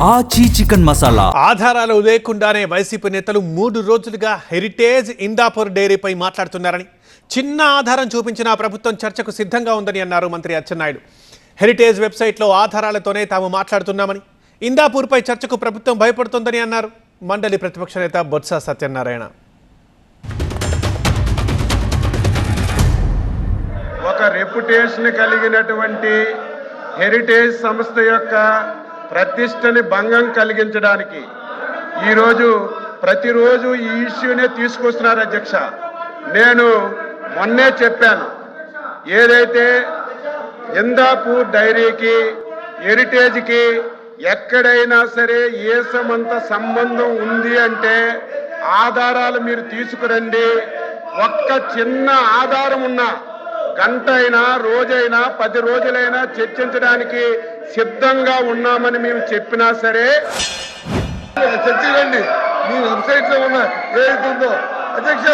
ఆచి చికెన్ మసాలా. ఆధారాలు లేకుండానే వైసీపీ నేతలు 3 రోజులుగా హెరిటేజ్ ఇందాపూర్ డైరీపై మాట్లాడుతున్నారని, చిన్న ఆధారం చూపించిన ప్రభుత్వం చర్చకు సిద్ధంగా ఉందని అన్నారు మంత్రి అచ్చెన్నాయుడు. హెరిటేజ్ వెబ్సైట్లో ఆధారాలతోనే తాము మాట్లాడుతున్నామని, ఇందాపూర్పై చర్చకు ప్రభుత్వం భయపడుతోందని అన్నారు మండలి ప్రతిపక్ష నేత బొత్స సత్యనారాయణ. ఒక రెప్యుటేషన్ కలిగినటువంటి హెరిటేజ్ సంస్థ యొక్క ప్రతిష్టని భంగం కలిగించడానికి ఈరోజు ప్రతిరోజు ఈ ఇష్యూనే తీసుకొస్తున్నారు అధ్యక్ష. నేను మొన్నే చెప్పాను, ఏదైతే ఇందాపూర్ డైరీకి హెరిటేజ్కి ఎక్కడైనా సరే ఏసమంత సంబంధం ఉంది అంటే ఆధారాలు మీరు తీసుకురండి. ఒక్క చిన్న ఆధారం ఉన్నా గంట అయినా రోజైనా 10 రోజులైనా చర్చించడానికి సిద్ధంగా ఉన్నామని మేము చెప్పినా సరే చర్చించండి. మీ వెబ్సైట్ లో ఉన్న ఏదైతుందో అధ్యక్ష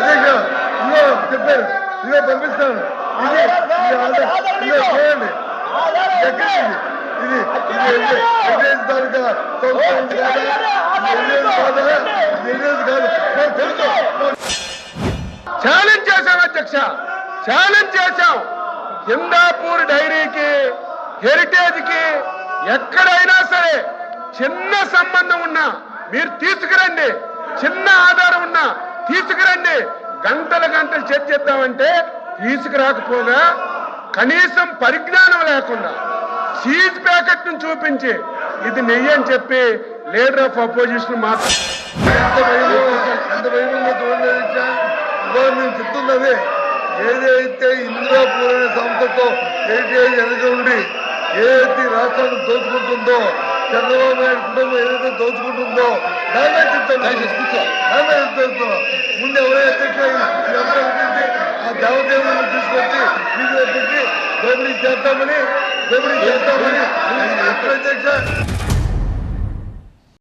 ఇదిగో చెప్పారు, ఇదిగో పంపిస్తాను, చూడండి ఇది తాలూకా ఛాలెంజ్ చేశాం అధ్యక్ష, ఛాలెంజ్ చేశాం. ఇందాపూర్ డైరీకి హెరిటేజ్కి ఎక్కడైనా సరే చిన్న సంబంధం ఉన్నా మీరు తీసుకురండి, చిన్న ఆధారం ఉన్నా తీసుకురండి. గంటలు చర్చిద్దామంటే తీసుకురాకపోగా కనీసం పరిజ్ఞానం లేకుండా చీజ్ ప్యాకెట్ ను చూపించి ఇది నెయ్యి అని చెప్పి లీడర్ ఆఫ్ అపోజిషన్ నేను చెప్తున్నది, ఏదైతే ఇందిరాపూర్ అనే సంస్థతో హెరిటేజ్ వెనక ఉండి ఏదైతే రాష్ట్రాన్ని దోచుకుంటుందో, చంద్రబాబు నాయుడు కుటుంబం ఏదైతే దోచుకుంటుందో దాన్ని చెప్తున్నా. ముందు ఎవరైతే ఆ దేవదేవులను తీసుకొచ్చి వీడియో పెట్టి దోపిడీ చేస్తామని ఎక్కడ అధ్యక్ష